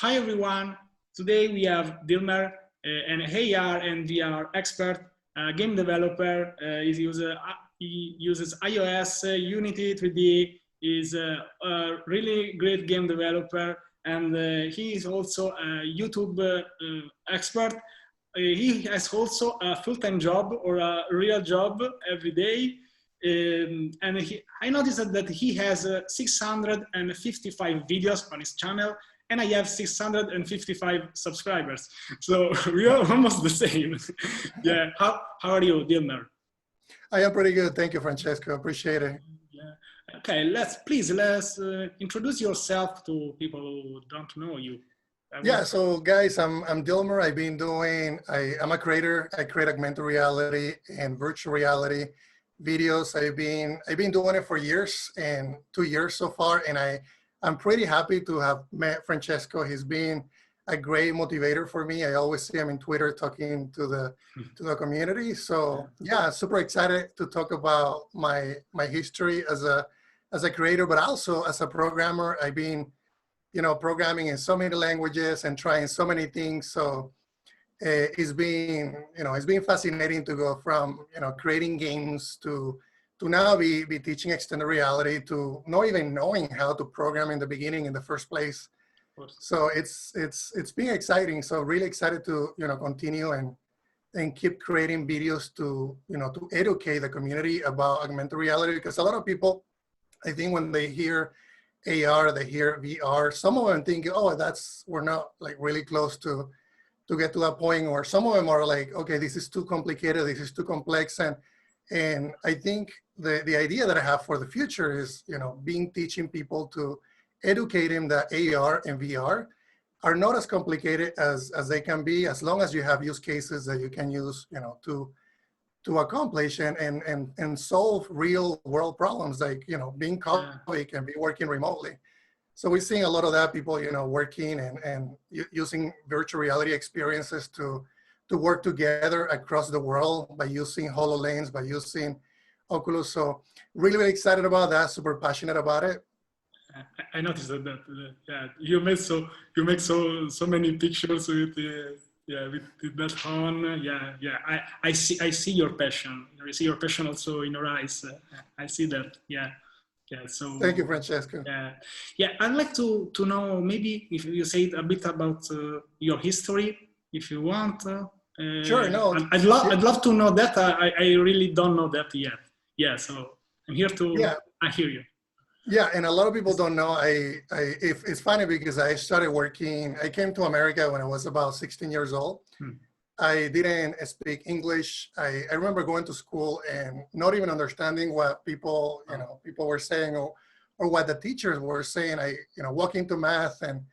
Hi everyone. Today we have Dilmer, an AR and VR expert, game developer. He uses iOS, Unity 3D. Is a really great game developer, and he is also a YouTube expert. He has also a full-time job or a real job every day. I noticed that he has 655 videos on his channel, and I have 655 subscribers. So we are almost the same. Yeah. How are you, Dilmer? I am pretty good. Thank you, Francesco. Appreciate it. Yeah. Okay. Let's introduce yourself to people who don't know you. Yeah. So, guys, I'm Dilmer. I'm a creator. I create augmented reality and virtual reality videos. I've been doing it for years, and 2 years so far, and I'm pretty happy to have met Francesco. He's been a great motivator for me. I always see him in Twitter talking to the community. So yeah, super excited to talk about my history as a creator, but also as a programmer. I've been, programming in so many languages and trying so many things. So it's been fascinating to go from creating games to now be teaching extended reality, to not even knowing how to program in the beginning in the first place. So it's been exciting. So really excited to continue and keep creating videos to to educate the community about augmented reality, because a lot of people, I think, when they hear AR, they hear VR, some of them think, oh, we're not like really close to get to that point, or some of them are like, okay, this is too complicated, this is too complex. And I think the idea that I have for the future is, teaching people to educate them that AR and VR are not as complicated as they can be, as long as you have use cases that you can use, to accomplish and solve real world problems, like, being colleague and be working remotely. So we're seeing a lot of that, people, working and using virtual reality experiences to work together across the world by using HoloLens, by using Oculus. So really, really excited about that, super passionate about it. I noticed that yeah, you make so many pictures with with that on. I see your passion. I see your passion also in your eyes. I see that. Yeah. So thank you, Francesco. Yeah. I'd like to know, maybe if you say a bit about your history, if you want. Sure. No. I'd love to know that. I really don't know that yet. Yeah. So I'm here to. Yeah. I hear you. Yeah, and a lot of people don't know. It's funny because I started working. I came to America when I was about 16 years old. I didn't speak English. I remember going to school and not even understanding what people were saying, or what the teachers were saying. Walking to math, and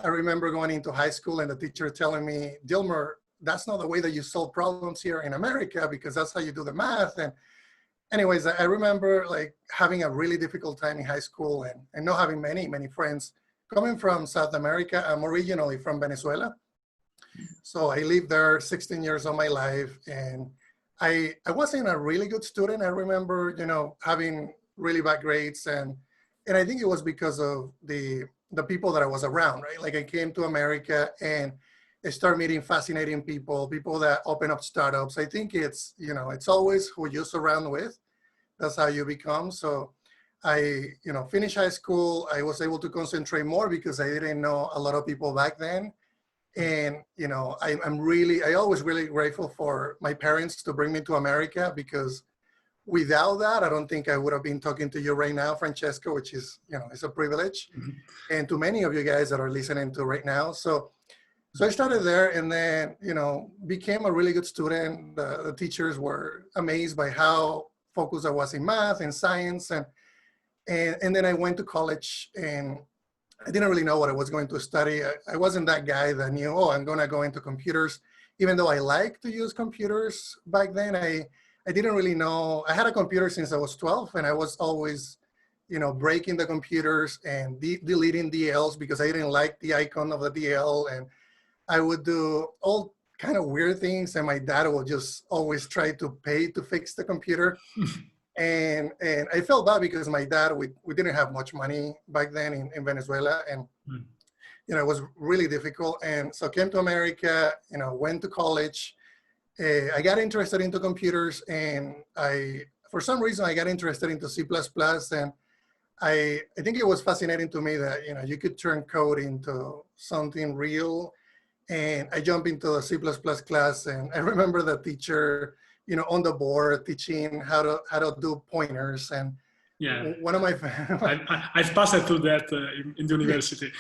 I remember going into high school and the teacher telling me, Dilmer, that's not the way that you solve problems here in America, because that's how you do the math. And anyways, I remember like having a really difficult time in high school and not having many friends. Coming from South America, I'm originally from Venezuela. So I lived there 16 years of my life, and I wasn't a really good student. I remember, having really bad grades, and I think it was because of the people that I was around, right? Like I came to America and I started meeting fascinating people that open up startups. I think it's always who you surround with. That's how you become. So I, finished high school. I was able to concentrate more because I didn't know a lot of people back then. And, I always really grateful for my parents to bring me to America, because without that, I don't think I would have been talking to you right now, Francesco, which is, it's a privilege. And to many of you guys that are listening to right now. So I started there, and then, became a really good student. The teachers were amazed by how focused I was in math and science. And then I went to college, and I didn't really know what I was going to study. I wasn't that guy that knew, oh, I'm going to go into computers. Even though I liked to use computers back then, I didn't really know. I had a computer since I was 12, and I was always, breaking the computers and deleting DLs because I didn't like the icon of the DL. And I would do all kind of weird things, and my dad would just always try to pay to fix the computer. And I felt bad because my dad, we didn't have much money back then in Venezuela, and it was really difficult. And so came to America, went to college. I got interested into computers, and for some reason, I got interested into C++. And I think it was fascinating to me that, you could turn code into something real. And I jumped into the C++ class, and I remember the teacher, on the board teaching how to do pointers. And yeah, one of my I've passed through that in the university.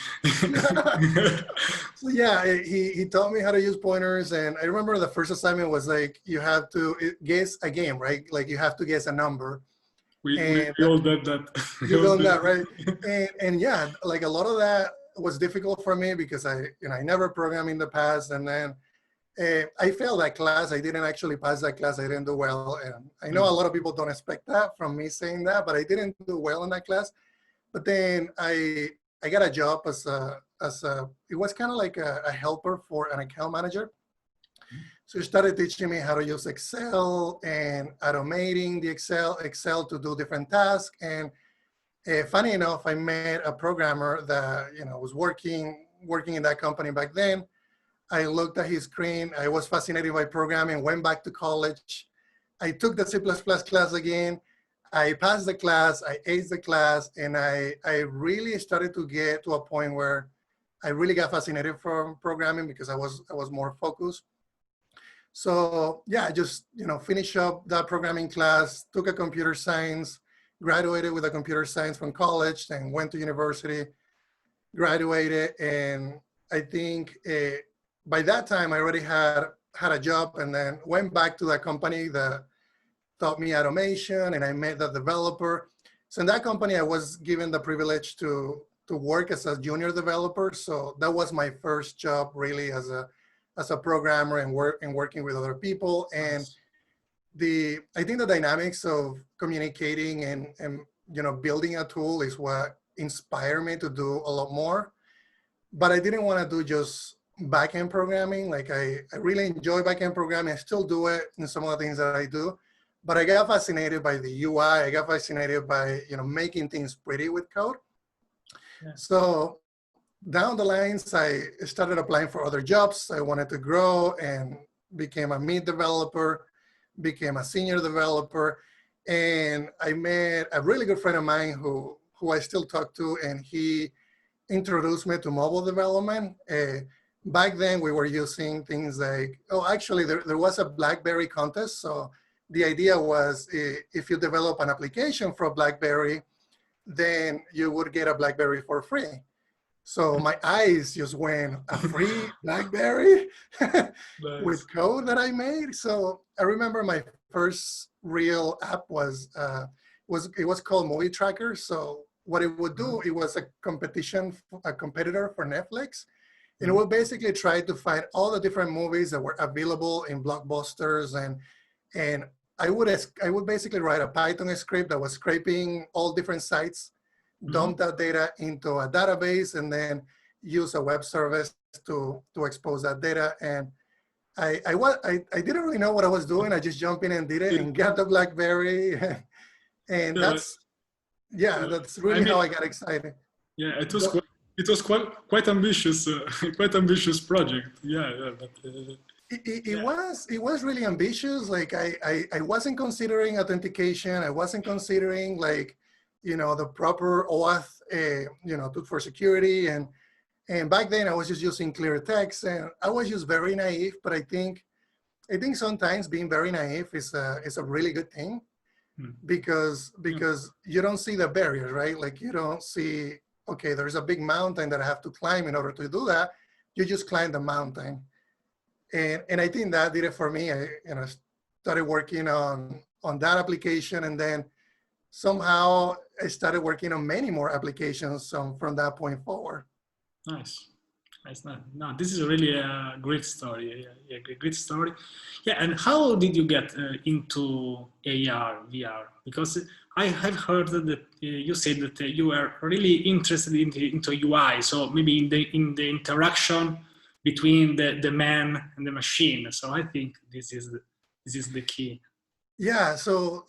So yeah, he taught me how to use pointers, and I remember the first assignment was like, you have to guess a game, right? Like you have to guess a number. We all did that. You done that, right? And yeah, like a lot of that was difficult for me because I never programmed in the past, and then I failed that class. I didn't actually pass that class. I didn't do well, and I know a lot of people don't expect that from me saying that, but I didn't do well in that class. But then I got a job as it was kind of like a helper for an account manager. So he started teaching me how to use Excel and automating the Excel to do different tasks. And funny enough, I met a programmer that was working in that company back then. I looked at his screen. I was fascinated by programming. Went back to college. I took the C++ class again. I passed the class. I aced the class, and I really started to get to a point where I really got fascinated from programming because I was more focused. So yeah, I just finished up that programming class, took a computer science, graduated with a computer science from college, then went to university, graduated, and I think by that time I already had a job, and then went back to that company that taught me automation, and I met the developer. So in that company, I was given the privilege to work as a junior developer. So that was my first job really as a programmer and working with other people. And I think the dynamics of communicating and building a tool is what inspired me to do a lot more. But I didn't want to do just backend programming. Like I really enjoy backend programming. I still do it in some of the things that I do. But I got fascinated by the UI. I got fascinated by making things pretty with code. Yeah. So down the lines, I started applying for other jobs. I wanted to grow and became a mid developer, became a senior developer. And I met a really good friend of mine who I still talk to, and he introduced me to mobile development. Back then, we were using things like, actually, there was a BlackBerry contest. So the idea was if you develop an application for BlackBerry, then you would get a BlackBerry for free. So my eyes just went, a free BlackBerry with code that I made. So I remember my first real app was called Movie Tracker. So what it would do, it was a competitor for Netflix. And it would basically try to find all the different movies that were available in Blockbusters, and I would basically write a Python script that was scraping all different sites, dump that data into a database, and then use a web service to expose that data. And I didn't really know what I was doing. I just jumped in and did it and got the BlackBerry, and that's really how I got excited. Yeah, it was quite ambitious, quite ambitious project. It was really ambitious. Like I wasn't considering authentication. I wasn't considering the proper OAuth, for security. And back then I was just using clear text, and I was just very naive. But I think sometimes being very naive is a really good thing, because you don't see the barriers, right? Like you don't see, okay, there's a big mountain that I have to climb in order to do that. You just climb the mountain. And I think that did it for me. I started working on that application, and then somehow I started working on many more applications from that point forward. Nice. No, this is really a great story. Yeah, great story. Yeah, and how did you get into AR, VR? Because I have heard that you said that you were really interested into UI. So maybe in the interaction between the man and the machine. So I think this is the key. Yeah. So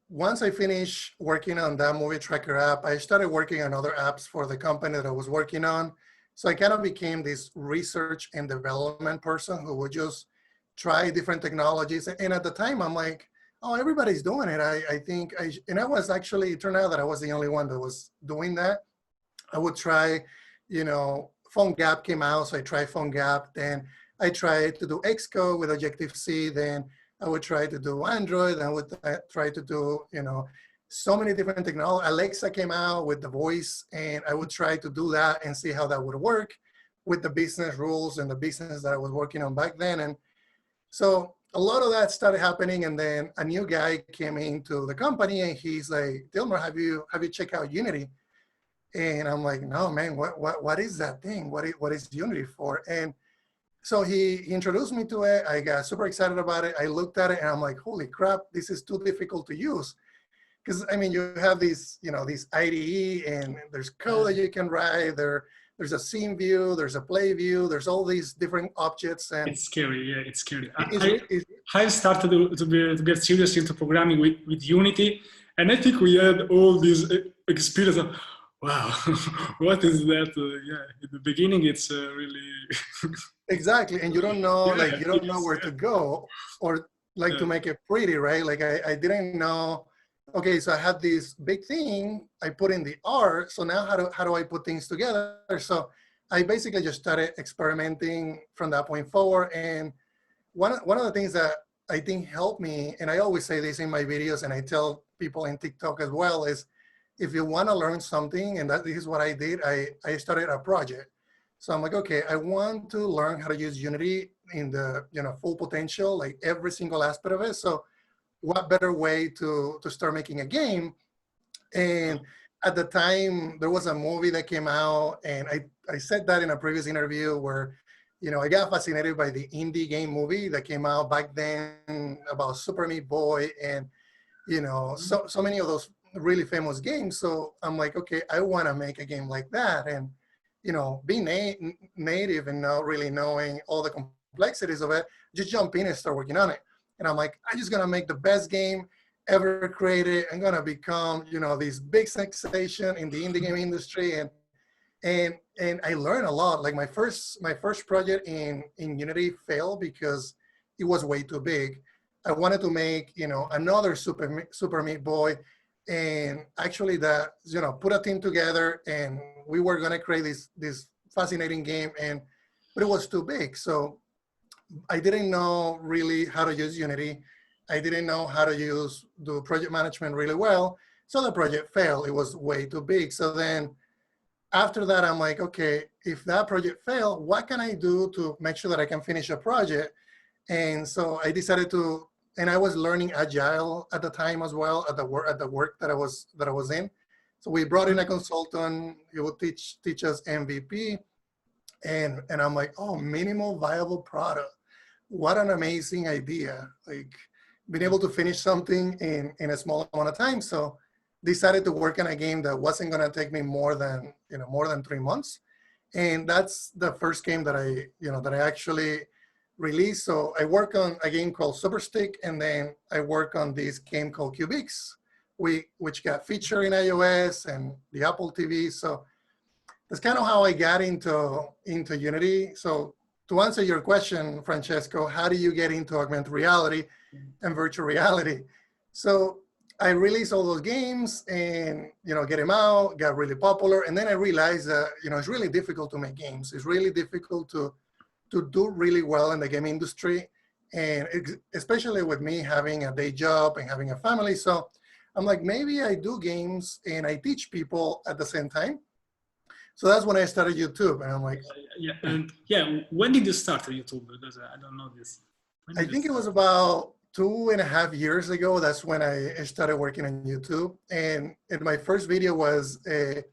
once I finished working on that movie tracker app, I started working on other apps for the company that I was working on. So I kind of became this research and development person who would just try different technologies. And at the time, I'm like, oh, everybody's doing it. I think, and I was actually, it turned out that I was the only one that was doing that. I would try, PhoneGap came out, so I tried PhoneGap. Then I tried to do Xcode with Objective-C. Then I would try to do Android. I would try to do, so many different technologies. Alexa came out with the voice, and I would try to do that and see how that would work with the business rules and the business that I was working on back then. And so a lot of that started happening, and then a new guy came into the company, and he's like, Dilmer, have you checked out Unity? And I'm like, no, man, what is that thing? What is Unity for? And so he introduced me to it. I got super excited about it. I looked at it, and I'm like, holy crap, this is too difficult to use. Because I mean, you have these, these IDE, and there's code that you can write. There's a scene view, there's a play view, there's all these different objects, and it's scary. Yeah, it's scary. I started to get serious into programming with Unity, and I think we had all this experience of, wow, what is that? Yeah, in the beginning, it's really exactly, and you don't know, you don't know where to go, or to make it pretty, right? Like I didn't know. Okay, so I had this big thing, I put in the art, so now how do I put things together? So I basically just started experimenting from that point forward. And one of the things that I think helped me, and I always say this in my videos, and I tell people in TikTok as well, is if you want to learn something, and this is what I did, I started a project. So I'm like, okay, I want to learn how to use Unity in the full potential, like every single aspect of it. So what better way to start making a game? And at the time, there was a movie that came out, and I said that in a previous interview where, I got fascinated by the indie game movie that came out back then about Super Meat Boy and, so many of those really famous games. So I'm like, okay, I want to make a game like that. And, being native and not really knowing all the complexities of it, just jump in and start working on it. And I'm like, I'm just gonna make the best game ever created. I'm gonna become, this big sensation in the indie game industry. And I learned a lot. Like my first project in Unity failed because it was way too big. I wanted to make, another Super Meat Boy, and actually that, put a team together, and we were gonna create this fascinating game, but it was too big. So I didn't know really how to use Unity. I didn't know how to do project management really well. So the project failed. It was way too big. So then after that, I'm like, okay, if that project failed, what can I do to make sure that I can finish a project? And so I decided to, and I was learning Agile at the time as well, at the work that I was in. So we brought in a consultant. He would teach us MVP. And I'm like, oh, minimal viable product. What an amazing idea. Like being able to finish something in a small amount of time. So decided to work on a game that wasn't going to take me more than 3 months. And that's the first game that I actually released. So I work on a game called Superstick, and then I work on this game called Cubix, which got featured in iOS and the Apple TV. So that's kind of how I got into Unity. So to answer your question, Francesco, how do you get into augmented reality and virtual reality? So I released all those games and, get them out, got really popular. And then I realized that, it's really difficult to make games. It's really difficult to do really well in the game industry. And especially with me having a day job and having a family. So I'm like, maybe I do games and I teach people at the same time. So that's when I started YouTube, and I'm like, when did you start YouTube? Because I don't know this. I think it was about 2.5 years ago. That's when I started working on YouTube, and my first video was it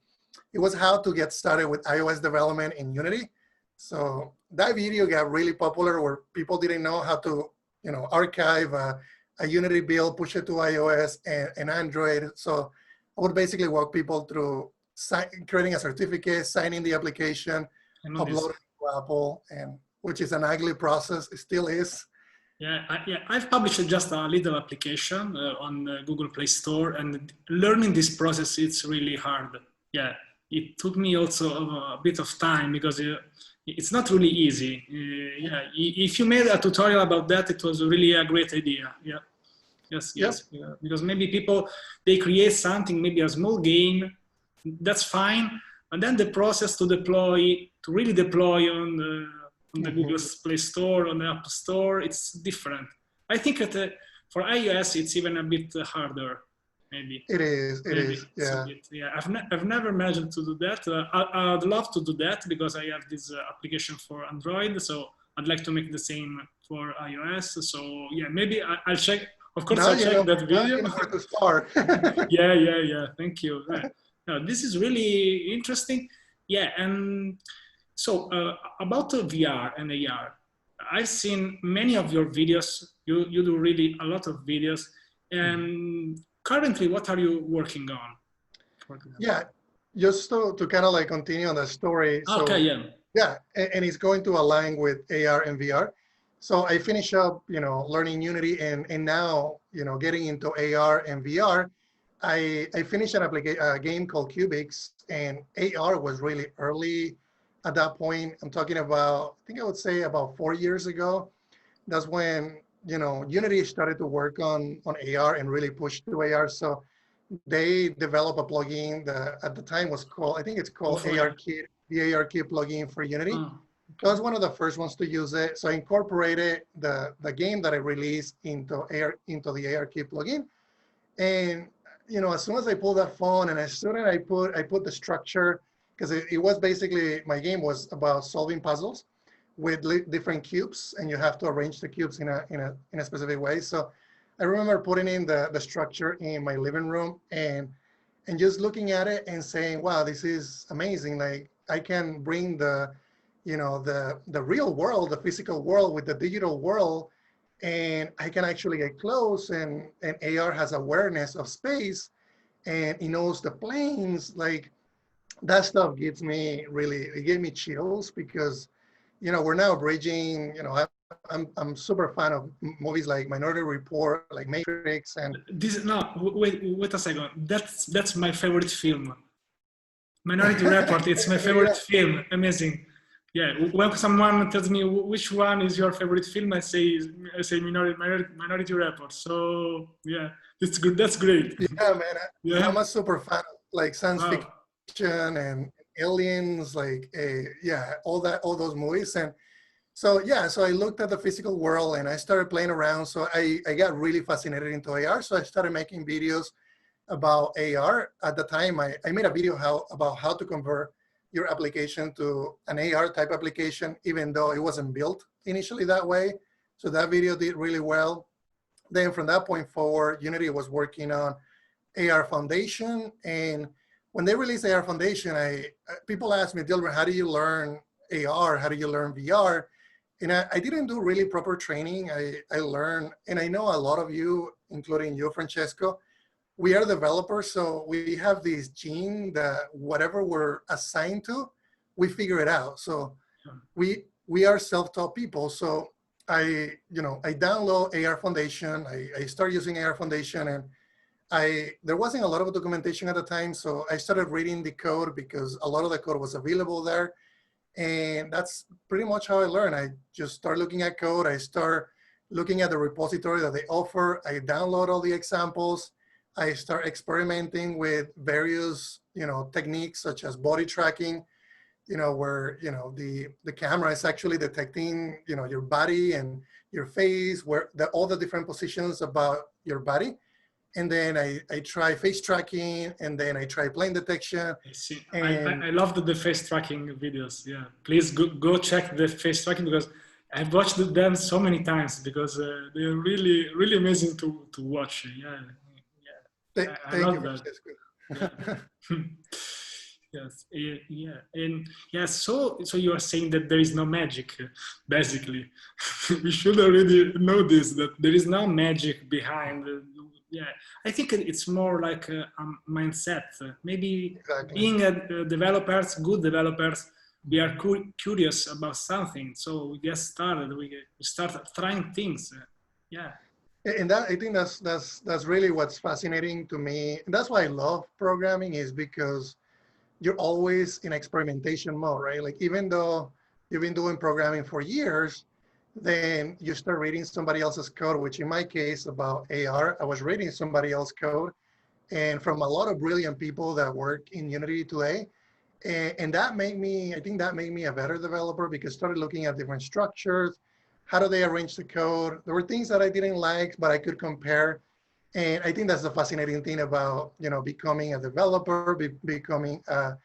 was how to get started with iOS development in Unity. So that video got really popular, where people didn't know how to archive a Unity build, push it to iOS and Android. So I would basically walk people through creating a certificate, signing the application, uploading it to Apple, and which is an ugly process. It still is. I've published just a little application on Google Play Store, and learning this process, it's really hard. Yeah, it took me also a bit of time because it's not really easy. Yeah, if you made a tutorial about that, it was really a great idea. Yeah, yes, Yep. yes. Yeah. Because maybe people, they create something, maybe a small game, that's fine. And then the process to deploy, to really deploy on the Google Play Store, on the App Store, it's different. I think that for iOS, it's even a bit harder, maybe. It is. It Maybe is. it's a Yeah. bit, yeah. I've never managed to do that. I'd love to do that because I have this application for Android, so I'd like to make the same for iOS. So yeah, maybe I'll check. Of course, Now I'll you check know. that Now video. you know where to start. Yeah, yeah, yeah. Thank you. Yeah. No, this is really interesting. Yeah, and so about the VR and AR, I've seen many of your videos. You do really a lot of videos. And currently, what are you working on? Yeah, just to kind of like continue on the story. So Okay, yeah. yeah, and it's going to align with AR and VR. So I finish up, learning Unity, and now, getting into AR and VR. I finished a game called Cubics, and AR was really early at that point. I'm talking about, I think I would say about 4 years ago. That's when, Unity started to work on AR and really push to AR. So they developed a plugin that at the time was called, I think it's called ARKit, the ARKit plugin for Unity. Oh, So I was one of the first ones to use it. So I incorporated the game that I released into the ARKit plugin. And as soon as I pulled that phone and as soon as I put the structure, because it was basically, my game was about solving puzzles with different cubes, and you have to arrange the cubes in a specific way. So I remember putting in the structure in my living room and just looking at it and saying, wow, this is amazing. Like, I can bring the real world, the physical world with the digital world, and I can actually get close, and AR has awareness of space, and it knows the planes. Like, that stuff it gave me chills because, we're now bridging, I'm super fan of movies like Minority Report, like Matrix, and wait a second. That's my favorite film. Minority Report. It's my favorite film. Amazing. Yeah. When someone tells me which one is your favorite film, I say Minority Report. So yeah, it's good. That's great. Yeah, man. Yeah. I'm a super fan of like science Wow. fiction and aliens, like all those movies. And so yeah, so I looked at the physical world and I started playing around. So I got really fascinated into AR. So I started making videos about AR. At the time, I made a video about how to convert your application to an AR type application, even though it wasn't built initially that way. So that video did really well. Then from that point forward, Unity was working on AR Foundation. And when they released AR Foundation, people asked me, Dilmer, how do you learn AR? How do you learn VR? And I didn't do really proper training. I learned, and I know a lot of you, including you, Francesco, we are developers, so we have this gene that whatever we're assigned to, we figure it out. So we are self-taught people. So I download AR Foundation. I start using AR Foundation, and there wasn't a lot of documentation at the time, so I started reading the code because a lot of the code was available there. And that's pretty much how I learned. I just start looking at code. I start looking at the repository that they offer. I download all the examples. I start experimenting with various, techniques such as body tracking, where, the camera is actually detecting, your body and your face, where all the different positions about your body. And then I try face tracking, and then I try plane detection. I see. And I love the face tracking videos. Yeah, please go check the face tracking because I've watched them so many times because they're really, really amazing to watch. Yeah. I thank you, love that. Francesco. Yeah. Yes, yeah, and yeah. So you are saying that there is no magic, basically. We should already know this, that there is no magic behind. Yeah, I think it's more like a mindset. Maybe Exactly. being a developers, good developers, we are curious about something, so we get started. We start trying things. Yeah. And I think that's really what's fascinating to me. And that's why I love programming, is because you're always in experimentation mode, right? Like even though you've been doing programming for years, then you start reading somebody else's code, which in my case about AR, I was reading somebody else's code and from a lot of brilliant people that work in Unity today. And that made me, I think that made me a better developer because I started looking at different structures. How do they arrange the code? There were things that I didn't like, but I could compare. And I think that's the fascinating thing about, becoming a developer, becoming a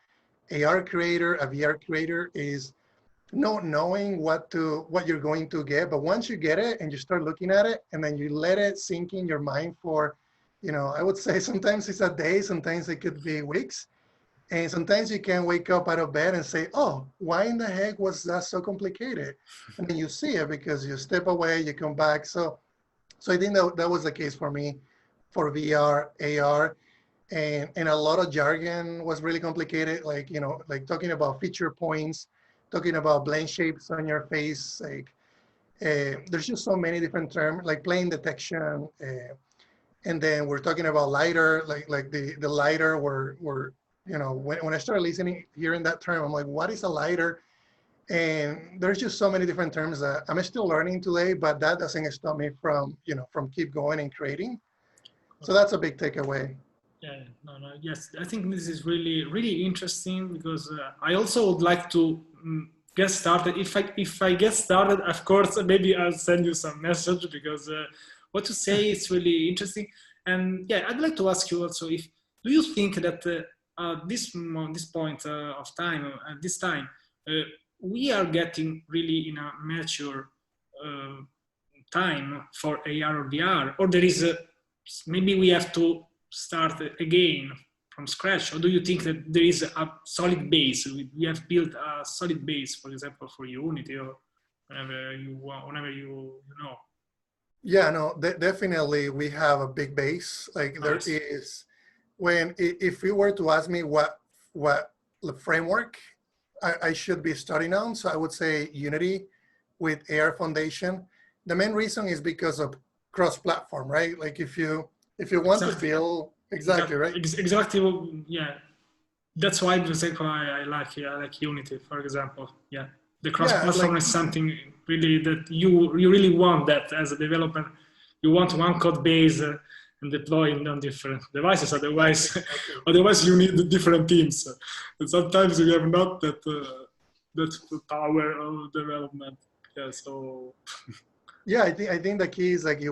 AR creator, a VR creator is not knowing what you're going to get. But once you get it and you start looking at it and then you let it sink in your mind for, I would say sometimes it's a day, sometimes it could be weeks. And sometimes you can wake up out of bed and say, oh, why in the heck was that so complicated? And then you see it because you step away, you come back. So I think that was the case for me for VR, AR, and a lot of jargon was really complicated. Like, like talking about feature points, talking about blend shapes on your face. Like there's just so many different terms, like plane detection. And then we're talking about lidar, like the lidar where when I started listening, hearing that term, I'm like, what is a lidar? And there's just so many different terms that I'm still learning today, but that doesn't stop me from, from keep going and creating. So that's a big takeaway. Yeah, no, yes, I think this is really, really interesting because I also would like to get started. If I get started, of course, maybe I'll send you some message because what you say is really interesting. And yeah, I'd like to ask you also do you think that this point of time, at this time, we are getting really in a mature time for AR or VR, or there is maybe we have to start again from scratch, or do you think that there is a solid base? We have built a solid base, for example, for Unity or whenever you want, whenever you know. Yeah, no, definitely we have a big base. Like there is, if you were to ask me what the framework I should be studying on, so I would say Unity with AR Foundation. The main reason is because of cross-platform, right? Like if you want to build right? Exactly, yeah. That's why I like Unity, for example. Yeah, the cross-platform is something really that you really want that as a developer. You want one code base and deploy on different devices. Otherwise, you need different teams. And sometimes we have not that power of development. Yeah, so. Yeah, I think the key is like you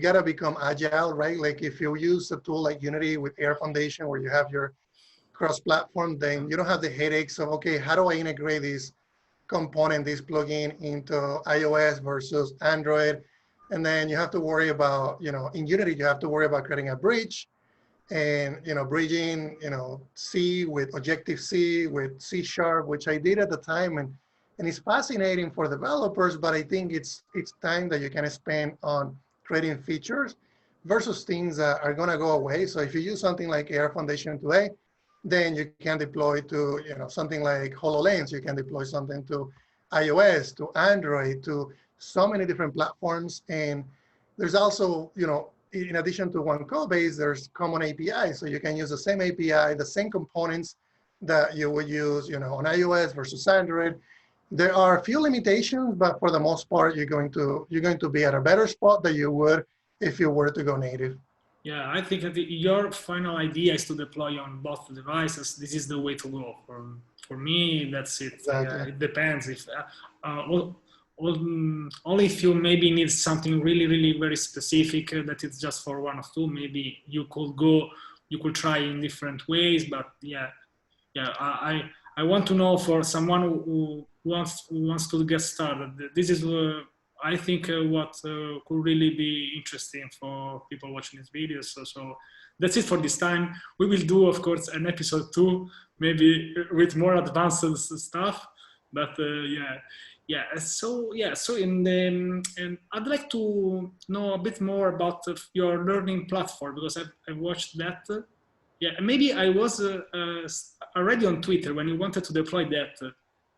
gotta become agile, right? Like if you use a tool like Unity with AR Foundation where you have your cross-platform, then you don't have the headaches of, okay, how do I integrate this component, this plugin into iOS versus Android? And then you have to worry about, in Unity, you have to worry about creating a bridge and, bridging, C with Objective-C with C#, which I did at the time. And it's fascinating for developers, but I think it's time that you can spend on creating features versus things that are gonna go away. So if you use something like AR Foundation today, then you can deploy to something like HoloLens. You can deploy something to iOS, to Android, to so many different platforms. And there's also, in addition to one code base, there's common APIs. So you can use the same API, the same components that you would use, on iOS versus Android. There are a few limitations, but for the most part, you're going to be at a better spot than you would if you were to go native. Yeah, I think that your final idea is to deploy on both devices. This is the way to go. For me, that's it. Exactly. It depends. If only if you maybe need something really, really very specific that it's just for one or two, maybe you could try in different ways. But yeah, I want to know for someone who wants to get started. This is I think what could really be interesting for people watching this video. So that's it for this time. We will do, of course, an episode 2, maybe with more advanced stuff. But So and I'd like to know a bit more about your learning platform because I've watched that. Yeah, maybe I was already on Twitter when you wanted to deploy that.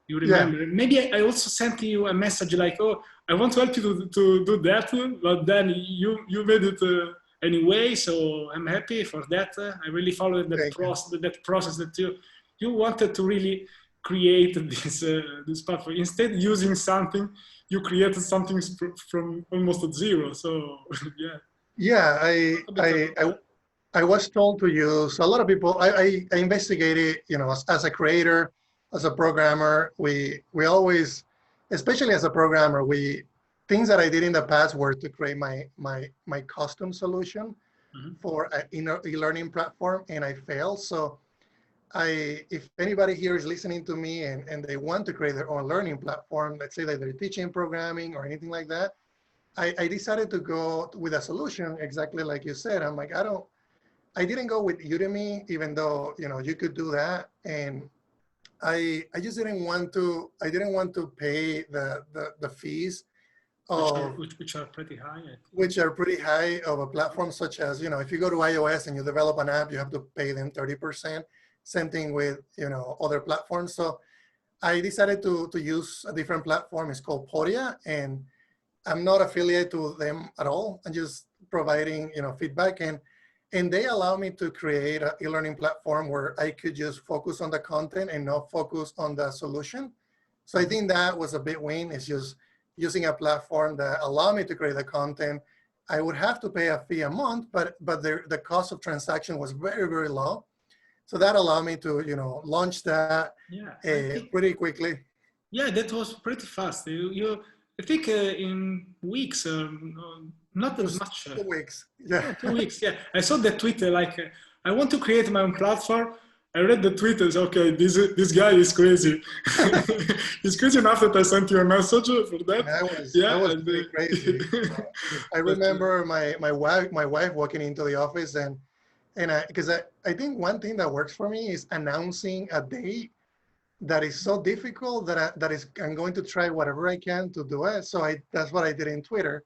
You remember? Yeah. Maybe I also sent you a message like, "Oh, I want to help you to do that," but then you made it anyway. So I'm happy for that. I really followed that process that you wanted to really create this platform. Instead using something, you created something from almost at zero. So yeah. Yeah, I was told to use a lot of people. I investigated, you know, as a creator, as a programmer, we always, especially as a programmer, things that I did in the past were to create my custom solution for an e-learning platform, and I failed. So if anybody here is listening to me and they want to create their own learning platform, let's say that they're teaching programming or anything like that, I decided to go with a solution exactly like you said. I'm like, I didn't go with Udemy, even though, you know, you could do that. And I just didn't want to, pay the fees of, which are pretty high. Which are pretty high of a platform such as, you know, if you go to iOS and you develop an app, you have to pay them 30%. Same thing with, you know, other platforms. So I decided to use a different platform. It's called Podia, and I'm not affiliated to them at all. I'm just providing, you know, feedback, and they allow me to create an e-learning platform where I could just focus on the content and not focus on the solution. So I think that was a big win. It's just using a platform that allowed me to create the content. I would have to pay a fee a month, but the cost of transaction was very, very low. So that allowed me to, you know, launch that pretty quickly. Yeah, that was pretty fast. I think in weeks, not as much. 2 weeks. Yeah. 2 weeks. Yeah, I saw the tweet like, I want to create my own platform. I read the tweet and said, okay, this guy is crazy. He's crazy enough that I sent you a message for that. That was pretty crazy. I remember my wife walking into the office and because I think one thing that works for me is announcing a date that is so difficult that I'm going to try whatever I can to do it. So that's what I did in Twitter.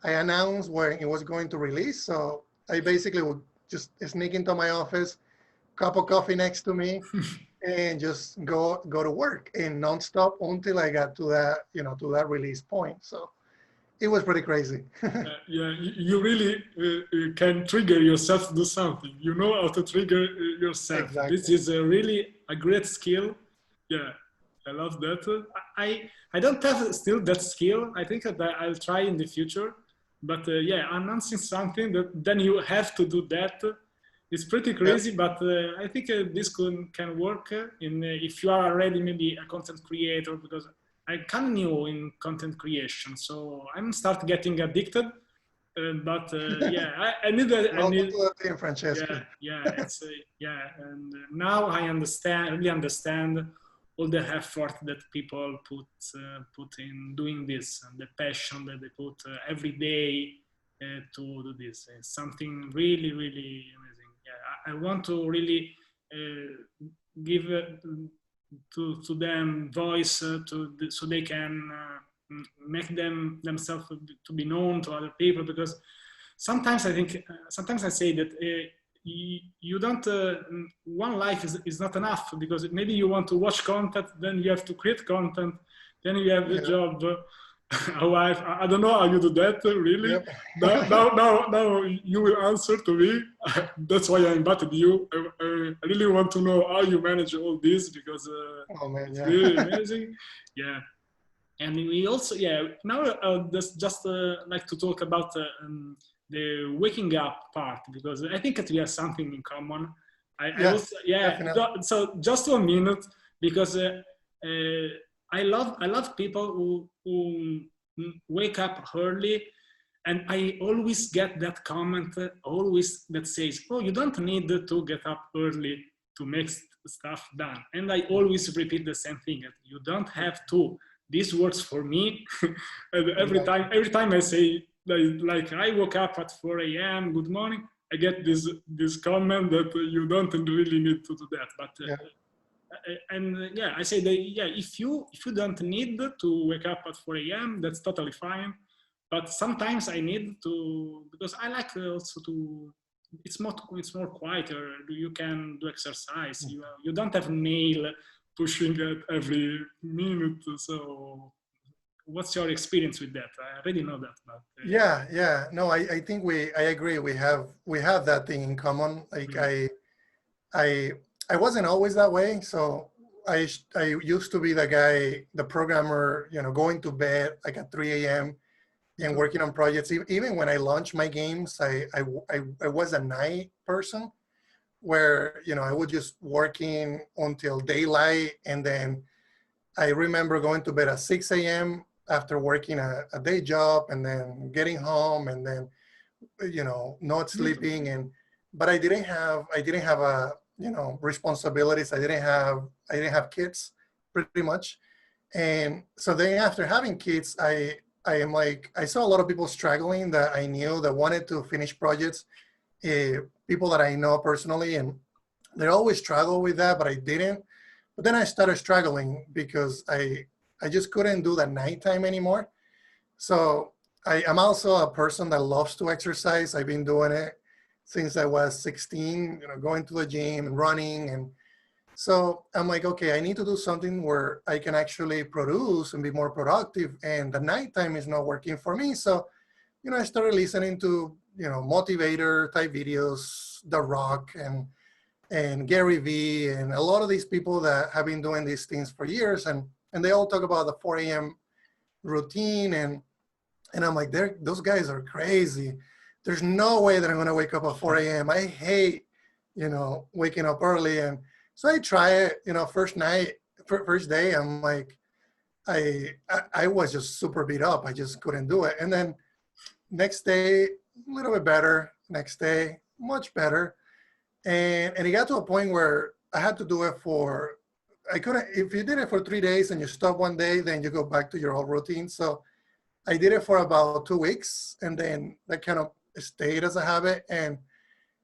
I announced when it was going to release. So I basically would just sneak into my office, cup of coffee next to me, and just go to work and nonstop until I got to that, you know, to that release point. So it was pretty crazy. Yeah, you really can trigger yourself to do something. You know how to trigger yourself. Exactly. This is really a great skill. Yeah, I love that. I don't have still that skill. I think that I'll try in the future. But yeah, announcing something that then you have to do that. It's pretty crazy, but I think this can work if you are already maybe a content creator, because I'm kind of new in content creation, so I'm start getting addicted. But yeah, I need that. Welcome to the team, Francesco. It's and now I really understand all the effort that people put in doing this, and the passion that they put every day to do this. It's something really, really amazing. Yeah, I want to really give to them voice so they can make themselves to be known to other people, because sometimes I think sometimes I say that you don't one life is not enough, because maybe you want to watch content, then you have to create content, then you have the job, a wife. I don't know how you do that really. Yep. Now you will answer to me. That's why I invited you. I really want to know how you manage all this, because it's really amazing. Yeah. And we also, now just like to talk about the waking up part, because I think that we have something in common. So just 1 minute, because I love people who wake up early, and I always get that comment always that says, oh, you don't need to get up early to make stuff done. And I always repeat the same thing, you don't have to. This works for me. And every time I say, like I woke up at 4 a.m., good morning, I get this comment that you don't really need to do that. But I say that if you don't need to wake up at 4 a.m., that's totally fine. But sometimes I need to, because I like also to. It's more quieter. You can do exercise. You don't have mail pushing it every minute. So what's your experience with that? I already know that. But, No, I think I agree. We have that thing in common. Like I wasn't always that way. So I used to be the guy, the programmer, going to bed like at 3 a.m. and working on projects. Even when I launched my games, I was a night person where, I was just working until daylight. And then I remember going to bed at 6 a.m. after working a day job and then getting home and then, not sleeping. But I didn't have a, responsibilities. I didn't have kids pretty much. And so then after having kids, I am like, I saw a lot of people struggling that I knew that wanted to finish projects, people that I know personally, and they always struggle with that, but I didn't. But then I started struggling because I just couldn't do the nighttime anymore. So I'm also a person that loves to exercise. I've been doing it since I was 16, going to the gym and running. And so I'm like, okay, I need to do something where I can actually produce and be more productive. And the nighttime is not working for me. So, I started listening to, motivator type videos, The Rock and Gary Vee, and a lot of these people that have been doing these things for years. And they all talk about the 4 a.m. routine. And I'm like, those guys are crazy. There's no way that I'm going to wake up at 4 a.m. I hate, waking up early. And so I try it, first day, I'm like, I was just super beat up. I just couldn't do it. And then next day, a little bit better. Next day, much better. And it got to a point where I had to do it if you did it for 3 days and you stop one day, then you go back to your old routine. So I did it for about 2 weeks, and then that kind of stayed as a habit. And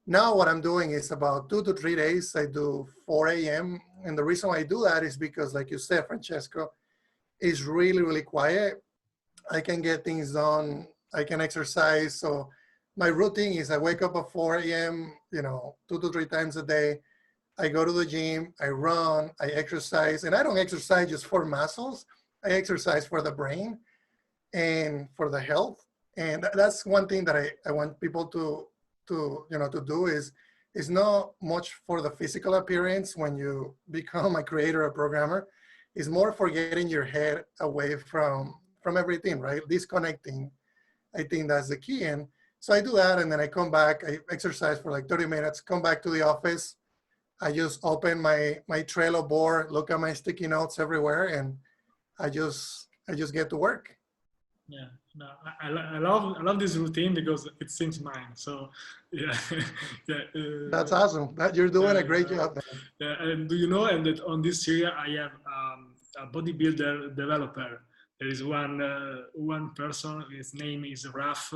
now what I'm doing is about 2 to 3 days, I do 4 a.m. And the reason why I do that is because, like you said, Francesco, it's really, really quiet. I can get things done. I can exercise. So my routine is I wake up at 4 a.m., 2 to 3 times a day. I go to the gym, I run, I exercise. And I don't exercise just for muscles. I exercise for the brain and for the health. And that's one thing that I want people to do is not much for the physical appearance when you become a creator or programmer. It's more for getting your head away from everything, right? Disconnecting. I think that's the key. And so I do that, and then I come back, I exercise for like 30 minutes, come back to the office. I just open my Trello board, look at my sticky notes everywhere, and I just get to work. Yeah, no, I love this routine because it seems mine. So yeah, yeah. That's awesome. You're doing a great job. Yeah, and do you know? And that on this series I have a bodybuilder developer. There is one person. His name is Raf.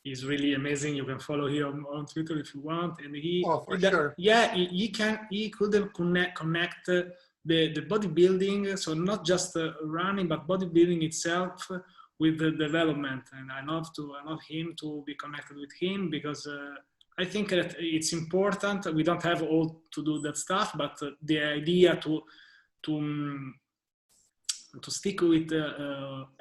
He's really amazing. You can follow him on Twitter if you want. And sure. Yeah, he could connect the bodybuilding. So not just running, but bodybuilding itself with the development. And I love him to be connected with him because I think that it's important. We don't have all to do that stuff, but the idea to stick with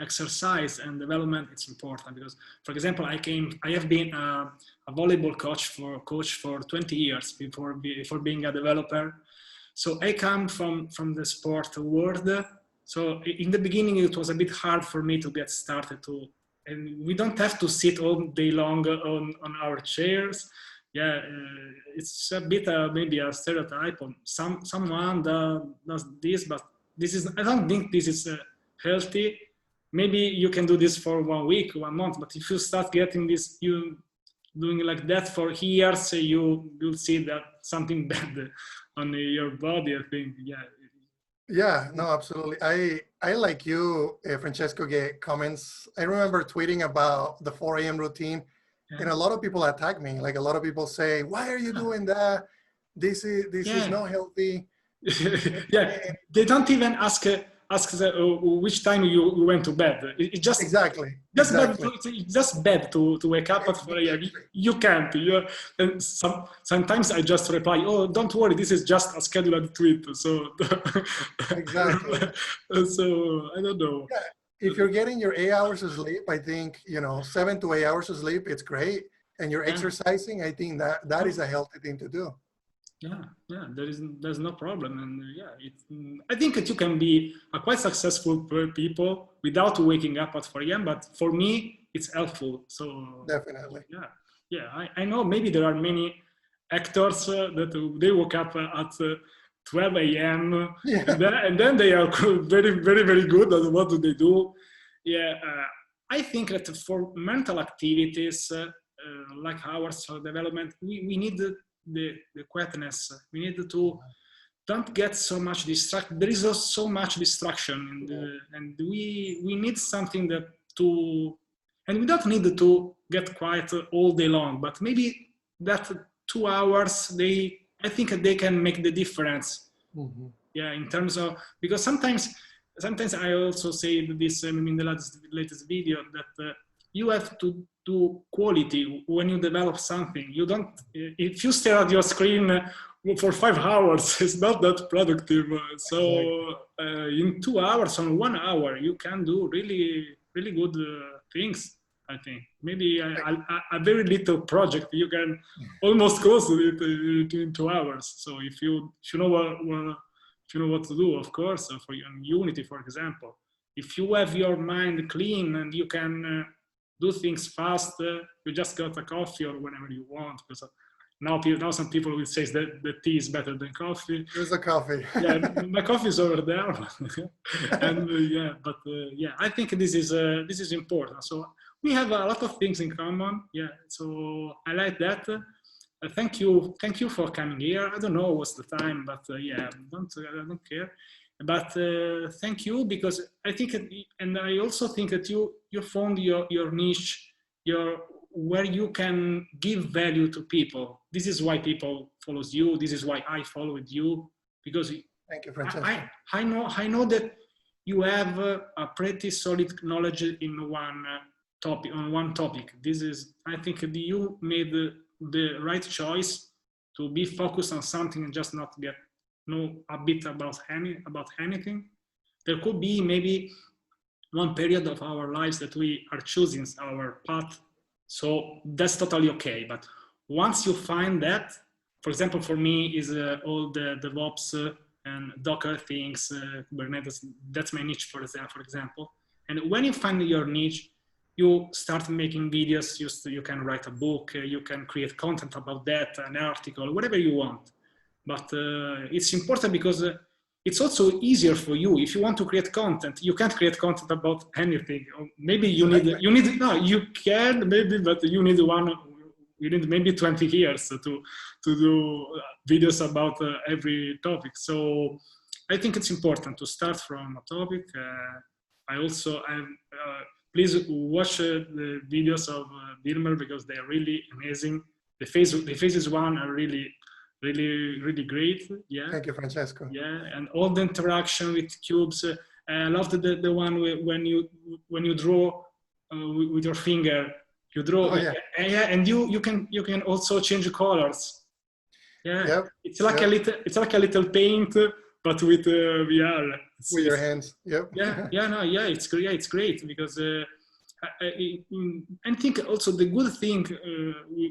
exercise and development, it's important because, for example, I have been a volleyball coach for 20 years before being a developer. So I come from the sport world. So in the beginning, it was a bit hard for me to get started and we don't have to sit all day long on our chairs. Yeah, it's a bit maybe a stereotype of someone does this, but I don't think this is healthy. Maybe you can do this for 1 week, 1 month, but if you start getting this, you doing like that for years, you'll see that something bad on your body, I think. Yeah. Yeah, no, absolutely. I like you, Francesco, get comments. I remember tweeting about the 4 a.m. routine, and a lot of people attack me. Like a lot of people say, "Why are you doing that? This is not healthy." Yeah, they don't even ask which time you went to bed. It's just exactly. It's just bad to wake up at 4 a.m. You can't. And sometimes I just reply, "Oh, don't worry, this is just a scheduled tweet." So exactly. So I don't know. Yeah. If you're getting your 8 hours of sleep, I think 7 to 8 hours of sleep, it's great. And you're exercising, I think that is a healthy thing to do. Yeah, there's no problem, and I think that you can be a quite successful people without waking up at 4 a.m. But for me, it's helpful. So Definitely. I know maybe there are many actors that they woke up at 12 a.m. Yeah. and then they are very good at what do they do. I think that for mental activities like ours, for development, we need the quietness. We need to don't get so much distracted. There is so much distraction, and we need something that to, and we don't need to get quiet all day long, but maybe that 2 hours, I think they can make the difference. In terms of, because sometimes I also say this in the latest video that you have to do quality when you develop something. You don't, if you stare at your screen for 5 hours, it's not that productive. So in 2 hours, on 1 hour, you can do really good things. I think maybe a very little project you can almost close it in 2 hours. So if you know what to do, of course, for Unity, for example, if you have your mind clean and you can do things fast, you just got a coffee or whenever you want. Because now some people will say that the tea is better than coffee. There's a coffee. My coffee is over there. And I think this is important. So we have a lot of things in common. So I like that. Thank you for coming here. I don't know what's the time, but I don't care. But thank you, because I think, and I also think that you found your niche, where you can give value to people. This is why people follows you. This is why I followed you, because thank you, Francesco. I know that you have a pretty solid knowledge in one topic. On one topic, I think you made the right choice to be focused on something and just not know a bit about anything. There could be maybe one period of our lives that we are choosing our path, so that's totally okay. But once you find that, for example, for me is all the DevOps and Docker things, Kubernetes, that's my niche, for example. And when you find your niche, you start making videos, you can write a book, you can create content about that, an article, whatever you want. But it's important because it's also easier for you. If you want to create content, you can't create content about anything. Or maybe you can maybe, but you need maybe 20 years to do videos about every topic. So I think it's important to start from a topic. Please watch the videos of Dilmer, because they are really amazing. The phases one are really great. Thank you, Francesco. And all the interaction with cubes. I loved the one when you draw with your finger. You draw, and you can also change colors. It's like a little paint, but with VR. With your hands. It's great. It's great because I think also the good thing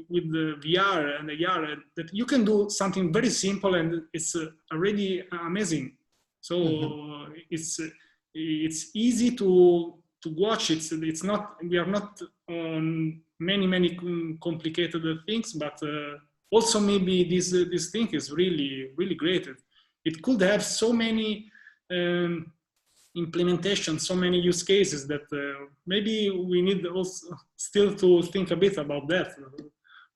with the VR and the AR that you can do something very simple and it's already amazing. So it's easy to watch. It's not, we are not on many complicated things, but also maybe this thing is really great. It could have so many implementation, so many use cases that maybe we need also still to think a bit about that.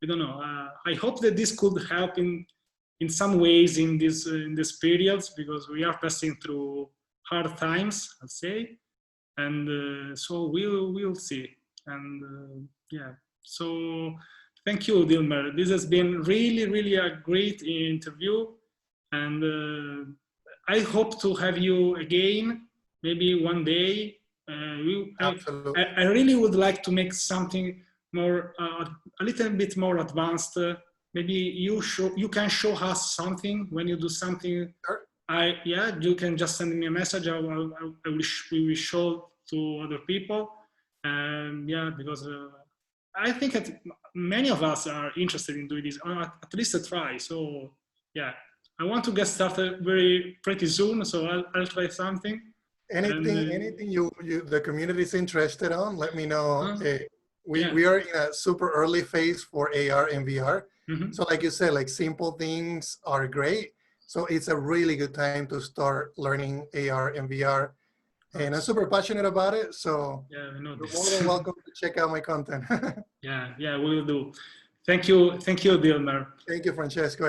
We don't know. I hope that this could help in some ways in this periods, because we are passing through hard times, I'd say, and so we'll see. And so thank you, Dilmer. This has been really a great interview, and I hope to have you again. Maybe one day. Absolutely. I really would like to make something more, a little bit more advanced. Maybe you can show us something when you do something. Sure. You can just send me a message. We will show to other people. Because I think that many of us are interested in doing this, or at least a try. So yeah, I want to get started pretty soon, so I'll try something. Anything the community is interested on, let me know. Yeah. We are in a super early phase for AR and VR. Mm-hmm. So like you said, like simple things are great. So it's a really good time to start learning AR and VR. And I'm super passionate about it. So yeah, I know you're this. more than welcome to check out my content. Yeah, we'll do. Thank you, Dilmer. Thank you, Francesco.